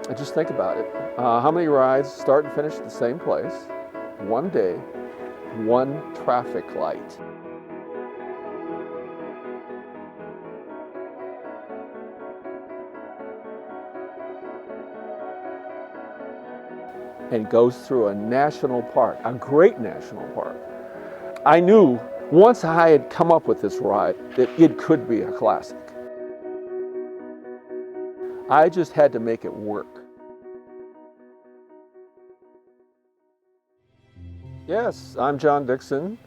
And just think about it. How many rides start and finish at the same place, one day, one traffic light? And goes through a national park, a great national park. I knew once I had come up with this ride that it could be a classic. I just had to make it work. Yes, I'm John Dixon,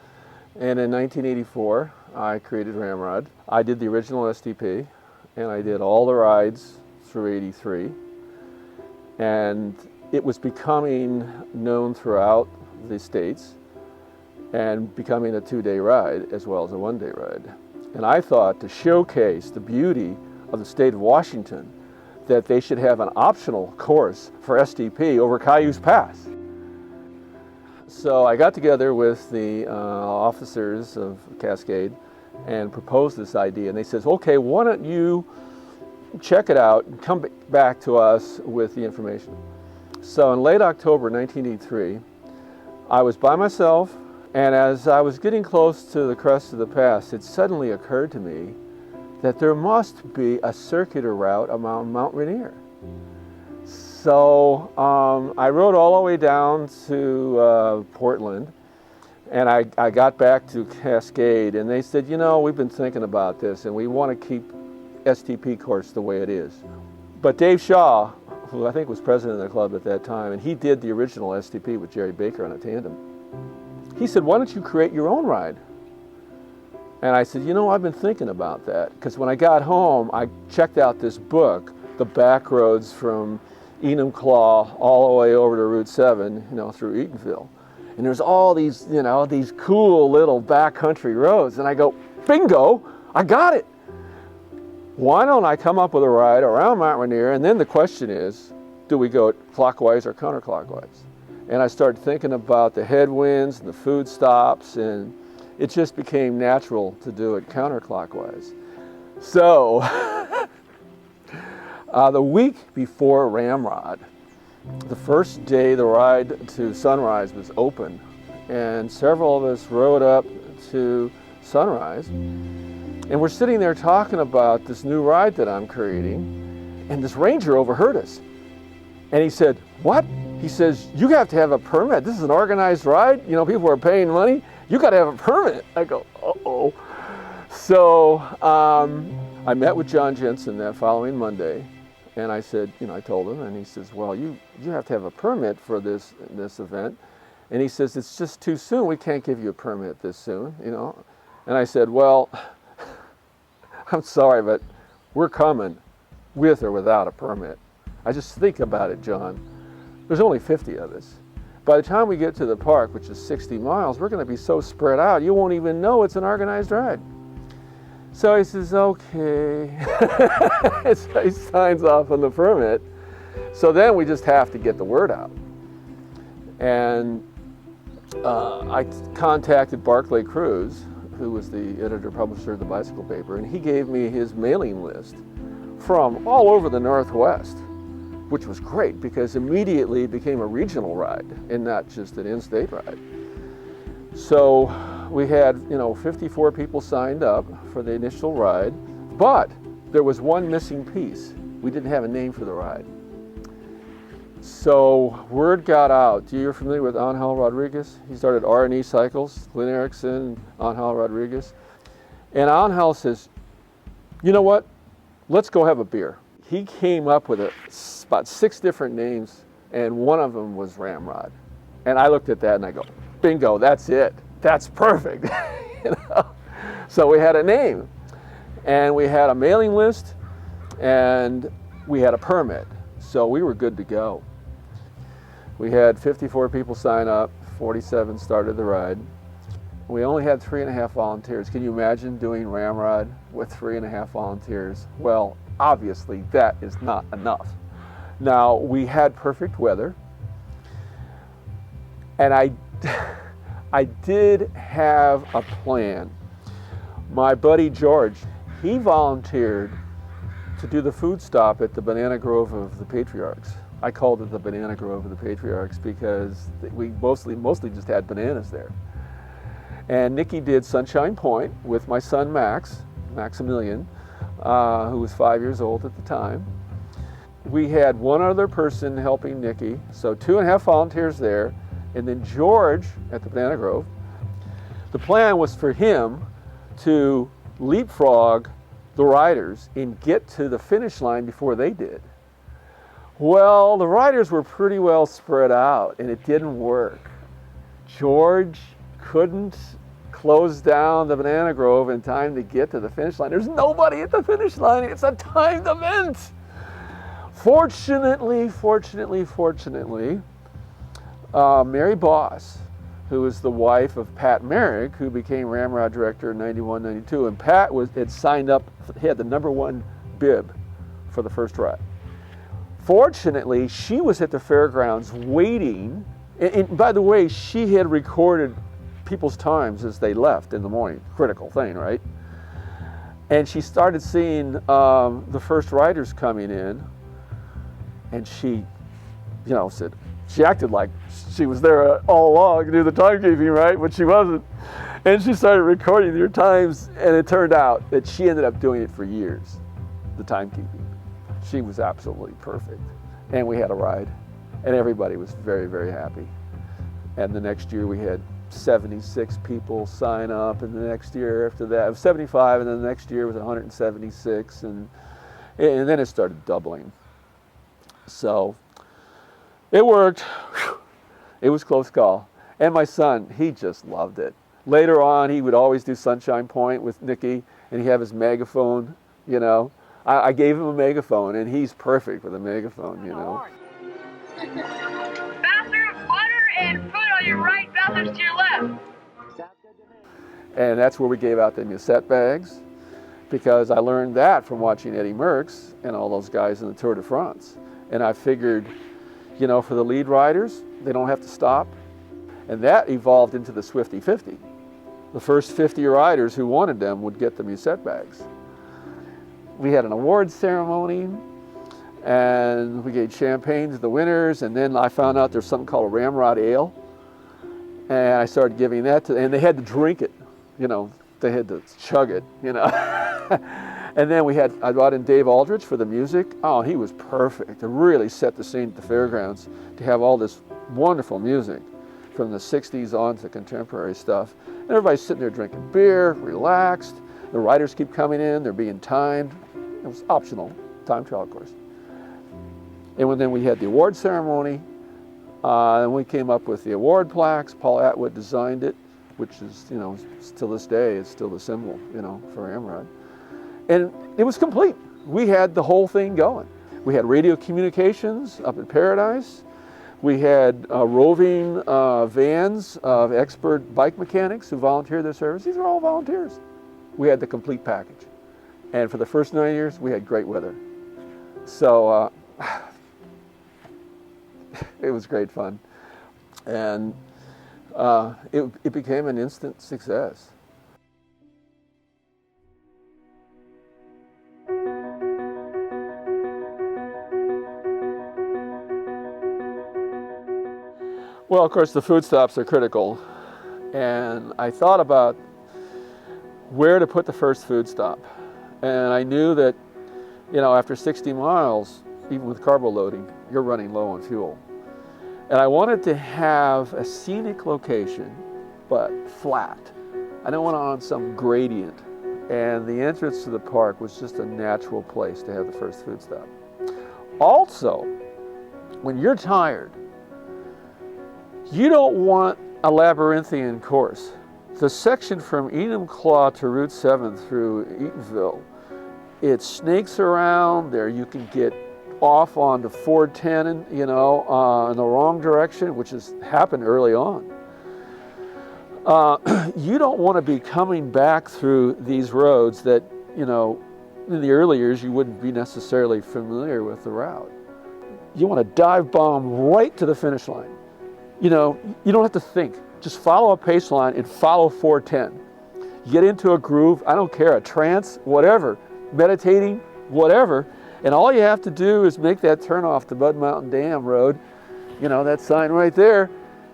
and in 1984 I created RAMROD. I did the original STP, and I did all the rides through '83, and it was becoming known throughout the States and becoming a two-day ride as well as a one-day ride. And I thought to showcase the beauty of the state of Washington that they should have an optional course for STP over Cayuse Pass. So I got together with the officers of Cascade and proposed this idea, and they said, okay, why don't you check it out and come back to us with the information. So in late October 1983, I was by myself, and as I was getting close to the crest of the pass, it suddenly occurred to me that there must be a circular route around Mount Rainier. So I rode all the way down to Portland, and I got back to Cascade, and they said, you know, we've been thinking about this, and we want to keep STP course the way it is. But Dave Shaw, who I think was president of the club at that time, and he did the original STP with Jerry Baker on a tandem. He said, why don't you create your own ride? And I said, you know, I've been thinking about that, because when I got home, I checked out this book, The Back Roads from Enumclaw all the way over to Route 7, you know, through Eatonville. And there's all these, you know, these cool little backcountry roads. And I go, bingo, I got it. Why don't I come up with a ride around Mount Rainier? And then the question is, do we go clockwise or counterclockwise? And I started thinking about the headwinds and the food stops, and it just became natural to do it counterclockwise. So the week before RAMROD, the first day the ride to Sunrise was open, and several of us rode up to Sunrise, and we're sitting there talking about this new ride that I'm creating, and this ranger overheard us. And he said, what? He says, you have to have a permit. This is an organized ride. You know, people are paying money. You got to have a permit. I go, uh-oh. So I met with John Jensen that following Monday, and I said, you know, I told him, and he says, well, you have to have a permit for this event. And he says, it's just too soon. We can't give you a permit this soon, you know. And I said, well, I'm sorry, but we're coming with or without a permit. I just think about it, John. There's only 50 of us. By the time we get to the park, which is 60 miles, we're going to be so spread out, you won't even know it's an organized ride. So he says, okay. So he signs off on the permit. So then we just have to get the word out. And I contacted Barclay Cruz, who was the editor-publisher of the bicycle paper, and he gave me his mailing list from all over the Northwest, which was great because immediately it became a regional ride and not just an in-state ride. So we had, you know, 54 people signed up for the initial ride, but there was one missing piece. We didn't have a name for the ride. So word got out. You're familiar with Angel Rodriguez? He started R&E Cycles, Glenn Erickson, Angel Rodriguez. And Angel says, you know what? Let's go have a beer. He came up with about 6 different names, and one of them was RAMROD. And I looked at that and I go, bingo, that's it. That's perfect. You know? So we had a name, and we had a mailing list, and we had a permit. So we were good to go. We had 54 people sign up, 47 started the ride. We only had 3.5 volunteers. Can you imagine doing RAMROD with 3.5 volunteers? Well, obviously that is not enough. Now, we had perfect weather, and I did have a plan. My buddy George, he volunteered to do the food stop at the Banana Grove of the Patriarchs, I called it the Banana Grove of the Patriarchs because we mostly just had bananas there. And Nikki did Sunshine Point with my son Maximilian, who was 5 years old at the time. We had one other person helping Nikki, so 2.5 volunteers there, and then George at the Banana Grove. The plan was for him to leapfrog the riders and get to the finish line before they did. Well, the riders were pretty well spread out, and it didn't work. George couldn't close down the Banana Grove in time to get to the finish line. There's nobody at the finish line. It's a timed event. Fortunately, Mary Boss, who was the wife of Pat Merrick, who became Ramrod director in 91, 92, and Pat had signed up, he had the #1 bib for the first ride. Fortunately, she was at the fairgrounds waiting, and by the way, she had recorded people's times as they left in the morning, critical thing, right? And she started seeing the first riders coming in, and she, said, she acted like she was there all along to do the timekeeping, right? But she wasn't. And she started recording their times, and it turned out that she ended up doing it for years, the timekeeping. She was absolutely perfect. And we had a ride, and everybody was very, very happy. And the next year we had 76 people sign up, and the next year after that, it was 75, and then the next year was 176, and then it started doubling. So it worked. It was a close call. And my son, he just loved it. Later on, he would always do Sunshine Point with Nikki, and he'd have his megaphone, I gave him a megaphone, and he's perfect with a megaphone, Bathroom, water, and foot on your right, bathrooms to your left. And that's where we gave out the musette bags, because I learned that from watching Eddie Merckx and all those guys in the Tour de France. And I figured, for the lead riders, they don't have to stop. And that evolved into the Swifty 50. The first 50 riders who wanted them would get the musette bags. We had an awards ceremony, and we gave champagne to the winners, and then I found out there's something called a Ramrod Ale, and I started giving that to them, and they had to drink it, they had to chug it, And then I brought in Dave Aldrich for the music. Oh, he was perfect. It really set the scene at the fairgrounds to have all this wonderful music from the 60s on to contemporary stuff. And everybody's sitting there drinking beer, relaxed. The riders keep coming in, they're being timed. It was optional, time trial, of course. And then we had the award ceremony, and we came up with the award plaques. Paul Atwood designed it, which is, till this day, it's still the symbol, for Ramrod. And it was complete. We had the whole thing going. We had radio communications up in Paradise. We had roving vans of expert bike mechanics who volunteered their service. These are all volunteers. We had the complete package. And for the first 9 years, we had great weather. So it was great fun. And it became an instant success. Well, of course, the food stops are critical. And I thought about where to put the first food stop. And I knew that, after 60 miles, even with carbo loading, you're running low on fuel. And I wanted to have a scenic location, but flat. I didn't want it on some gradient. And the entrance to the park was just a natural place to have the first food stop. Also, when you're tired, you don't want a labyrinthian course. The section from Enumclaw to Route 7 through Eatonville, it snakes around there. You can get off onto 410, in the wrong direction, which has happened early on. You don't want to be coming back through these roads that, in the early years, you wouldn't be necessarily familiar with the route. You want to dive bomb right to the finish line. You don't have to think. Just follow a pace line and follow 410. You get into a groove, I don't care, a trance, whatever, meditating, whatever, And all you have to do is make that turn off the Mud Mountain Dam Road, you know, that sign right there.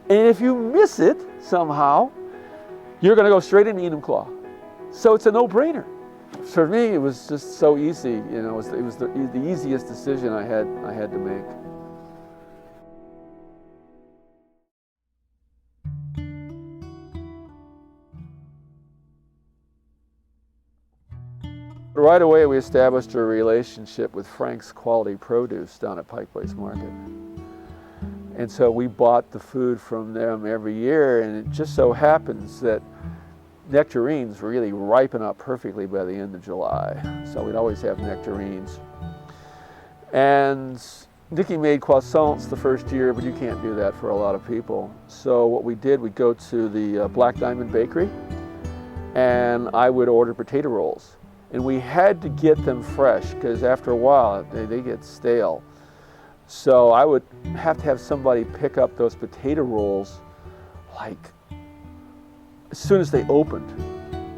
And if you miss it somehow, you're going to go straight into Enaugural. So it's a no-brainer. For me, it was just so easy. You know, it was the easiest decision I had to make. Right away, we established a relationship with Frank's Quality Produce down at Pike Place Market. And so we bought the food from them every year, and it just so happens that nectarines really ripen up perfectly by the end of July. So we'd always have nectarines. And Nikki made croissants the first year, but you can't do that for a lot of people. So what we did, we'd go to the Black Diamond Bakery, and I would order potato rolls. And we had to get them fresh, because after a while, they get stale. So I would have to have somebody pick up those potato rolls like as soon as they opened.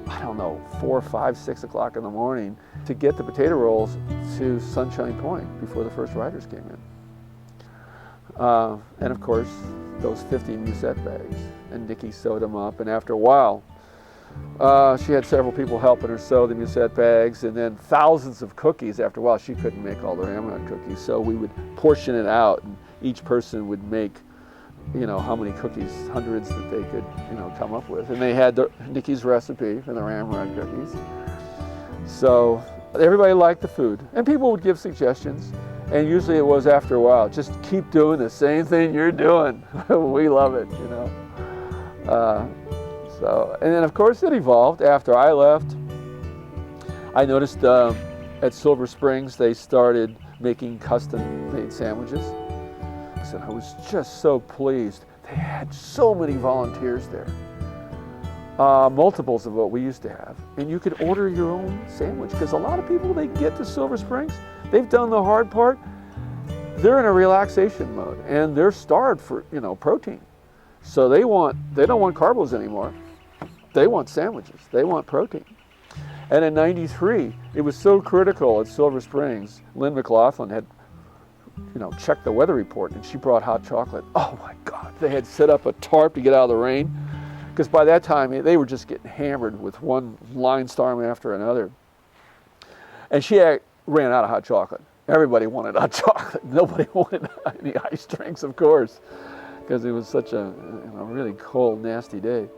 I don't know, 4, 5, 6 o'clock in the morning to get the potato rolls to Sunshine Point before the first riders came in. And of course, those 50 musette bags. And Nikki sewed them up, and after a while, she had several people helping her sew the musette bags, and then thousands of cookies. After a while, she couldn't make all the RAMROD cookies, so we would portion it out, and each person would make, you know, how many cookies, hundreds that they could, you know, come up with. And they had Nikki's recipe for the RAMROD cookies. So everybody liked the food, and people would give suggestions, and usually it was after a while, just keep doing the same thing you're doing. We love it, you know. So, and then of course it evolved. After I left, I noticed at Silver Springs they started making custom-made sandwiches. And I was just so pleased. They had so many volunteers there, multiples of what we used to have. And you could order your own sandwich, because a lot of people, they get to Silver Springs, they've done the hard part, they're in a relaxation mode, and they're starved for, you know, protein. So they don't want carbos anymore. They want sandwiches. They want protein. And in '93, it was so critical at Silver Springs. Lynn McLaughlin had, you know, checked the weather report, and she brought hot chocolate. Oh my God! They had set up a tarp to get out of the rain, because by that time they were just getting hammered with one line storm after another. And she ran out of hot chocolate. Everybody wanted hot chocolate. Nobody wanted any ice drinks, of course, because it was such a, you know, really cold, nasty day.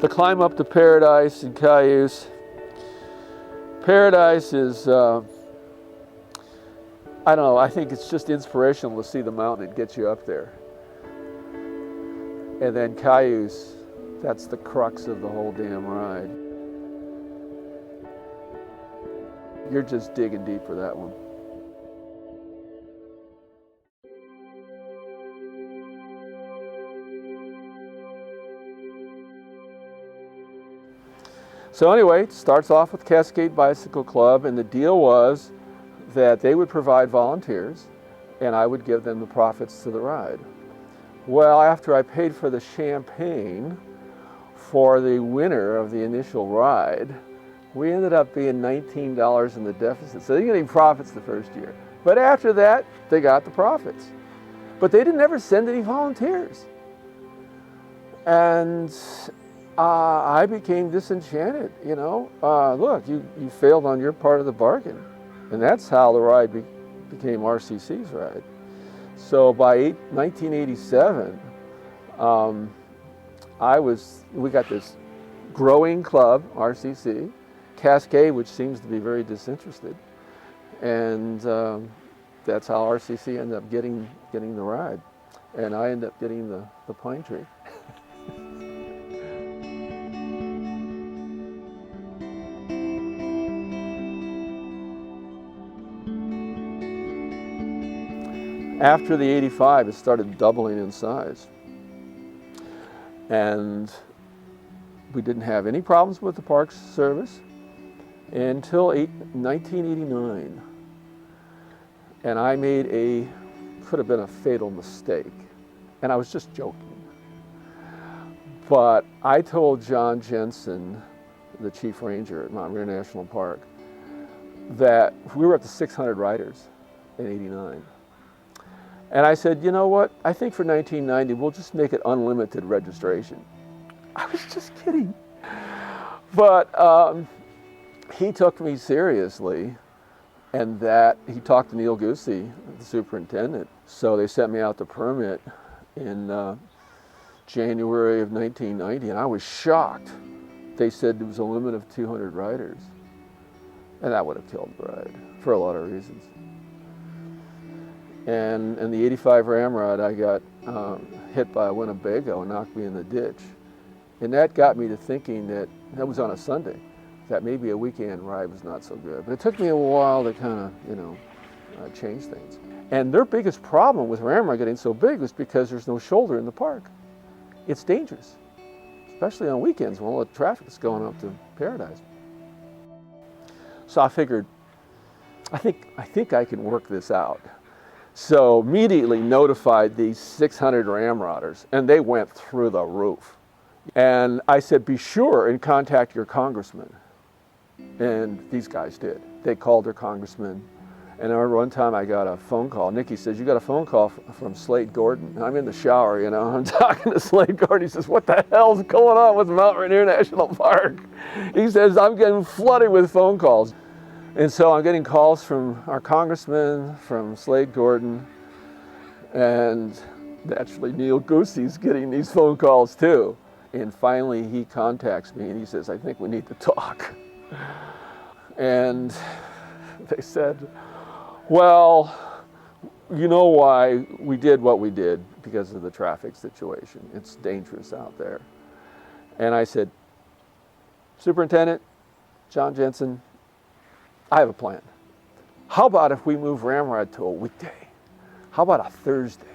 The climb up to Paradise in Cayuse. Paradise is, I don't know, I think it's just inspirational to see the mountain. It gets you up there. And then Cayuse, that's the crux of the whole damn ride. You're just digging deep for that one. So anyway, it starts off with Cascade Bicycle Club, and the deal was that they would provide volunteers, and I would give them the profits to the ride. Well, after I paid for the champagne for the winner of the initial ride, we ended up being $19 in the deficit. So they didn't get any profits the first year. But after that, they got the profits. But they didn't ever send any volunteers. And I became disenchanted, you know. Look, you failed on your part of the bargain. And that's how the ride became RCC's ride. So by 1987, we got this growing club, RCC, Cascade, which seems to be very disinterested. And that's how RCC ended up getting the ride. And I ended up getting the pine tree. After the 85, it started doubling in size. And we didn't have any problems with the Parks Service until 1989. And I made a could have been a fatal mistake. And I was just joking. But I told John Jensen, the chief ranger at Mount Rainier National Park, that we were up to 600 riders in '89. And I said, you know what? I think for 1990, we'll just make it unlimited registration. I was just kidding. But he took me seriously, and that he talked to Neil Goosey, the superintendent. So they sent me out the permit in January of 1990, and I was shocked. They said there was a limit of 200 riders. And that would have killed the ride for a lot of reasons. And in the '85 RAMROD, I got hit by a Winnebago and knocked me in the ditch. And that got me to thinking that was on a Sunday, that maybe a weekend ride was not so good. But it took me a while to kind of, change things. And their biggest problem with RAMROD getting so big was because there's no shoulder in the park. It's dangerous, especially on weekends when all the traffic is going up to Paradise. So I figured, I think I can work this out. So immediately notified these 600 RAMRODers, and they went through the roof. And I said, be sure and contact your congressman. And these guys did. They called their congressman. And I remember one time I got a phone call. Nikki says, you got a phone call from Slade Gordon. And I'm in the shower, I'm talking to Slade Gordon. He says, what the hell's going on with Mount Rainier National Park? He says, I'm getting flooded with phone calls. And so I'm getting calls from our congressman, from Slade Gordon, and naturally Neil Goosey's getting these phone calls too. And finally he contacts me and he says, I think we need to talk. And they said, well, you know why we did what we did, because of the traffic situation. It's dangerous out there. And I said, Superintendent John Jensen, I have a plan. How about if we move RAMROD to a weekday? How about a Thursday?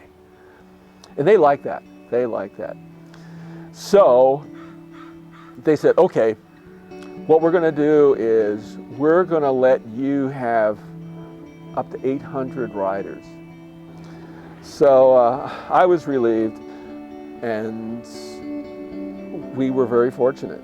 And they like that. They like that. So they said, okay, what we're going to do is we're going to let you have up to 800 riders. So I was relieved, and we were very fortunate.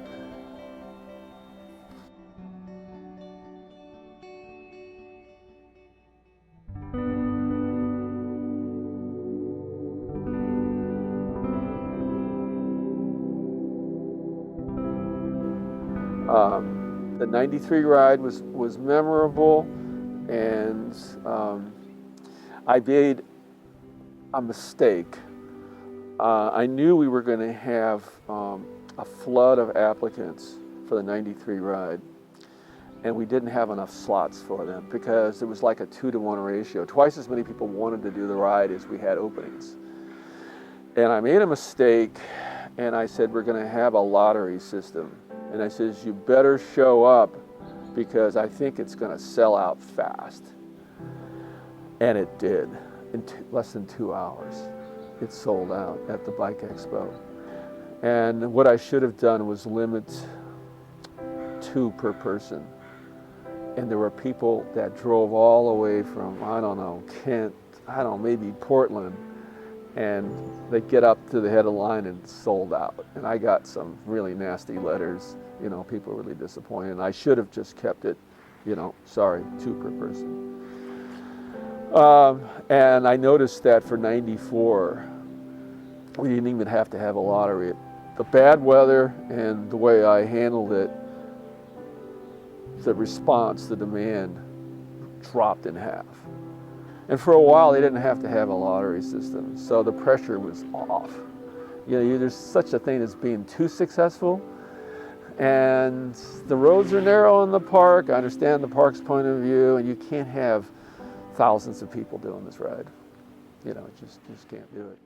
The '93 ride was memorable, and I made a mistake. I knew we were going to have a flood of applicants for the '93 ride, and we didn't have enough slots for them because it was like a 2-to-1 ratio. Twice as many people wanted to do the ride as we had openings. And I made a mistake, and I said, we're going to have a lottery system. And I says, you better show up because I think it's going to sell out fast. And it did. In less than 2 hours, it sold out at the Bike Expo. And what I should have done was limit 2 per person. And there were people that drove all the way from, I don't know, Kent, maybe Portland, and they get up to the head of the line and it's sold out. And I got some really nasty letters, people were really disappointed. And I should have just kept it, sorry, 2 per person. And I noticed that for '94, we didn't even have to have a lottery. The bad weather and the way I handled it, the response, the demand dropped in half. And for a while, they didn't have to have a lottery system, so the pressure was off. There's such a thing as being too successful, and the roads are narrow in the park. I understand the park's point of view, and you can't have thousands of people doing this ride. Just can't do it.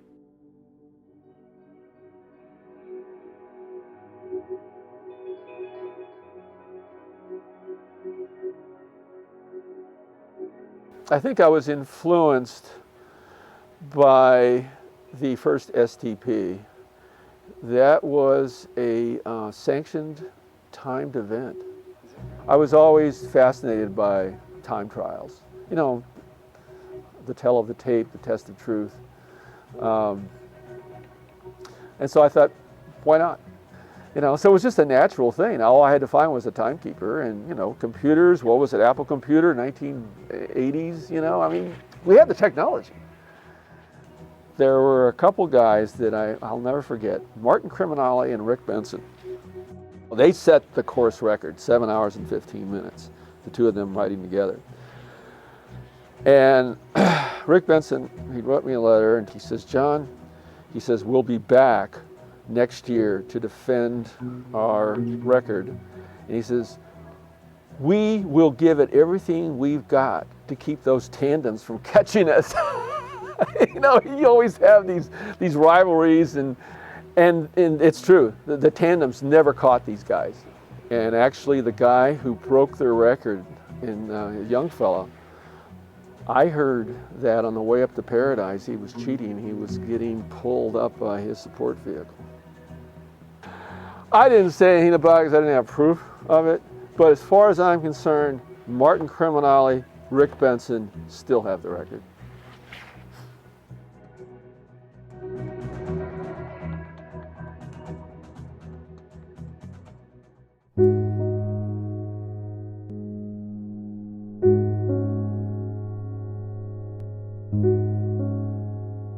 I think I was influenced by the first STP. That was a sanctioned, timed event. I was always fascinated by time trials. the tell of the tape, the test of truth. And so I thought, why not? You know, so it was just a natural thing. All I had to find was a timekeeper, and, you know, computers. What was it? Apple computer, 1980s. You know, I mean, we had the technology. There were a couple guys that I'll never forget, Martin Criminale and Rick Benson. They set the course record, 7 hours and 15 minutes, the two of them riding together. And Rick Benson, he wrote me a letter, and he says, John, he says, we'll be back next year to defend our record. And he says, we will give it everything we've got to keep those tandems from catching us. You know, you always have these rivalries, and it's true. The tandems never caught these guys. And actually, the guy who broke their record, a young fella, I heard that on the way up to Paradise, he was cheating. He was getting pulled up by his support vehicle. I didn't say anything about it because I didn't have proof of it. But as far as I'm concerned, Martin Criminale, Rick Benson still have the record.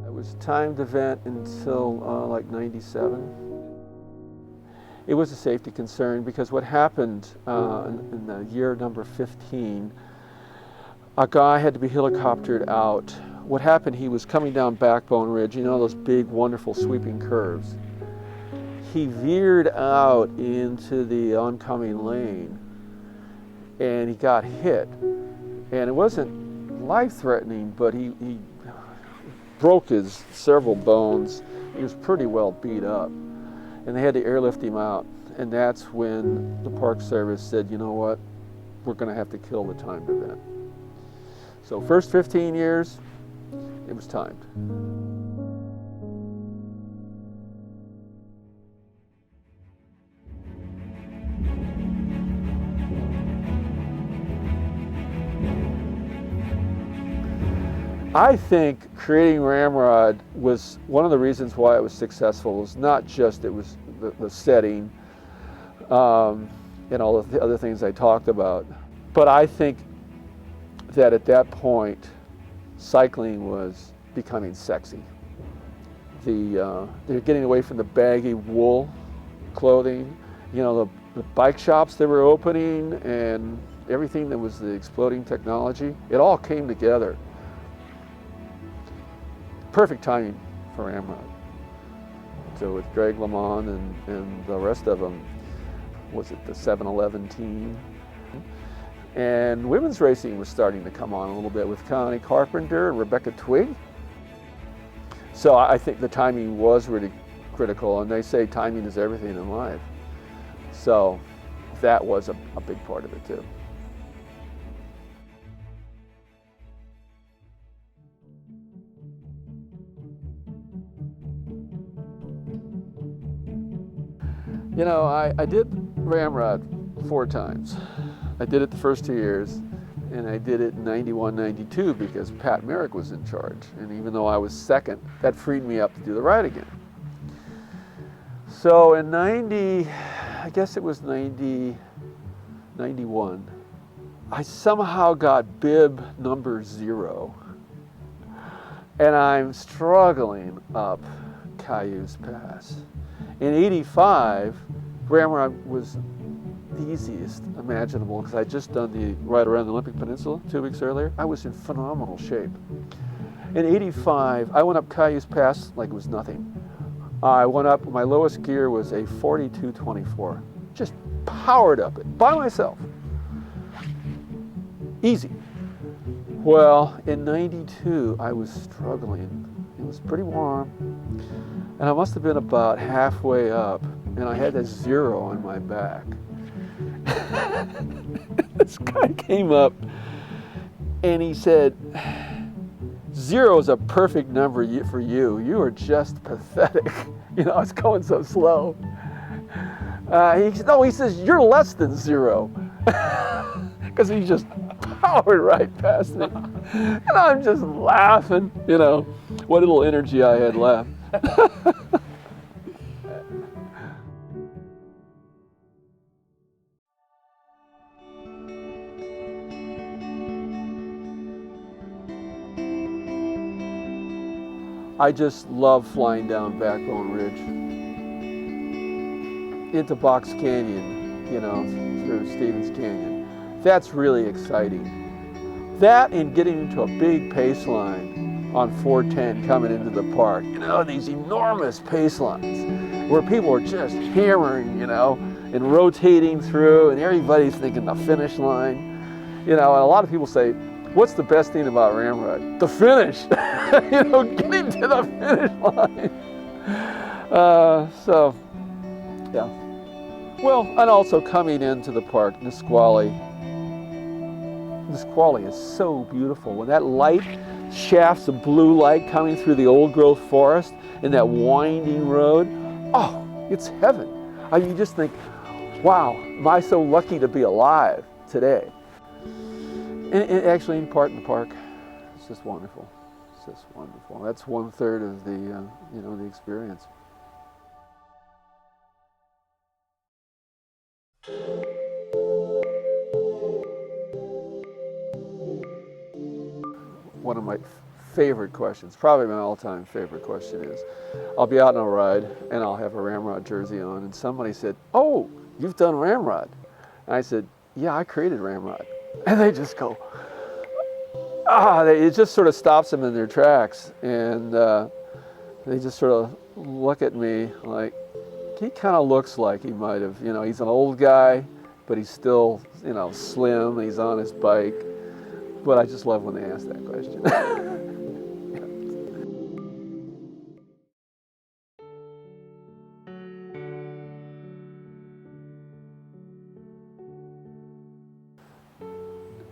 It was a timed event until like 97. It was a safety concern because what happened in the year number 15, a guy had to be helicoptered out. What happened, he was coming down Backbone Ridge, you know, those big, wonderful sweeping curves. He veered out into the oncoming lane and he got hit. And it wasn't life-threatening, but he broke his several bones. He was pretty well beat up. And they had to airlift him out. And that's when the Park Service said, you know what, we're going to have to kill the timed event. So first 15 years, it was timed. I think creating RAMROD was one of the reasons why it was successful. It was not just it was the setting and all of the other things I talked about, but I think that at that point, cycling was becoming sexy. They're getting away from the baggy wool clothing. You know, the bike shops that were opening and everything that was the exploding technology, it all came together. Perfect timing for RAMROD. So with Greg LeMond and the rest of them, was it the 7-Eleven team? And women's racing was starting to come on a little bit with Connie Carpenter and Rebecca Twigg. So I think the timing was really critical, and they say timing is everything in life. So that was a big part of it too. You know, I did RAMROD 4 times. I did it the first 2 years, and I did it in 91, 92 because Pat Merrick was in charge. And even though I was second, that freed me up to do the ride again. So in 90, I guess it was 90, 91, I somehow got bib number 0. And I'm struggling up Cayuse Pass. In 85, RAMROD was the easiest imaginable because I'd just done the ride around the Olympic Peninsula 2 weeks earlier. I was in phenomenal shape. In 85, I went up Cayuse Pass like it was nothing. I went up, my lowest gear was a 42.24. Just powered up it by myself. Easy. Well, in 92, I was struggling. It was pretty warm. And I must have been about halfway up, and I had a 0 on my back. This guy came up, and he said, 0 is a perfect number for you. You are just pathetic. You know, I was going so slow. He said, no, he says, you're less than 0. Because he just powered right past me. And I'm just laughing, you know, what little energy I had left. I just love flying down Backbone Ridge into Box Canyon, you know, through Stevens Canyon. That's really exciting. That and getting into a big pace line on 410 coming into the park. You know, these enormous pace lines where people are just hammering, you know, and rotating through, and everybody's thinking the finish line. You know, and a lot of people say, what's the best thing about Ramrod? The finish. You know, getting to the finish line. So, yeah. Well, and also coming into the park, Nisqually. Nisqually is so beautiful. When that light, shafts of blue light coming through the old growth forest and that winding road, oh, it's heaven. I mean, you just think, wow, am I so lucky to be alive today? And actually, in part in the park, it's just wonderful. It's just wonderful. That's 1/3 of the, you know, the experience. One of my favorite questions, probably my all-time favorite question is, I'll be out on a ride and I'll have a Ramrod jersey on, and somebody said, "Oh, you've done Ramrod?" And I said, "Yeah, I created Ramrod." And they just go, it just sort of stops them in their tracks, and they just sort of look at me like, he kind of looks like he might have, you know, he's an old guy, but he's still, you know, slim, and he's on his bike. But I just love when they ask that question.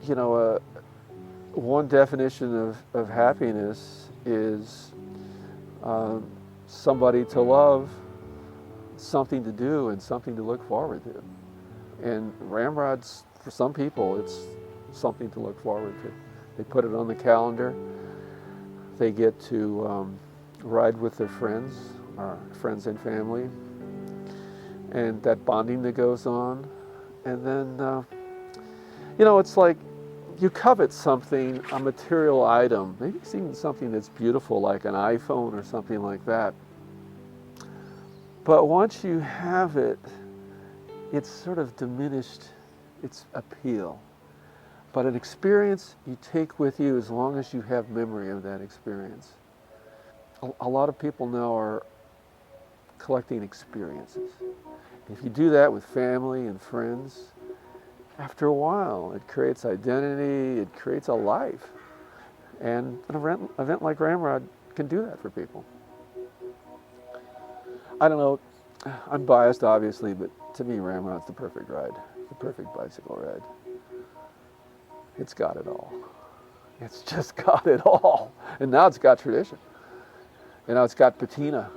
You know, one definition of happiness is somebody to love, something to do, and something to look forward to. And Ramrods, for some people, it's something to look forward to. They put it on the calendar. They get to ride with their friends, or friends and family, and that bonding that goes on. And then, you know, it's like you covet something, a material item, maybe it's even something that's beautiful like an iPhone or something like that. But once you have it, it's sort of diminished its appeal. But an experience you take with you as long as you have memory of that experience. A lot of people now are collecting experiences. If you do that with family and friends, after a while it creates identity, it creates a life. And an event like Ramrod can do that for people. I don't know, I'm biased obviously, but to me Ramrod's the perfect ride, the perfect bicycle ride. It's got it all. It's just got it all. And now it's got tradition. And now it's got patina.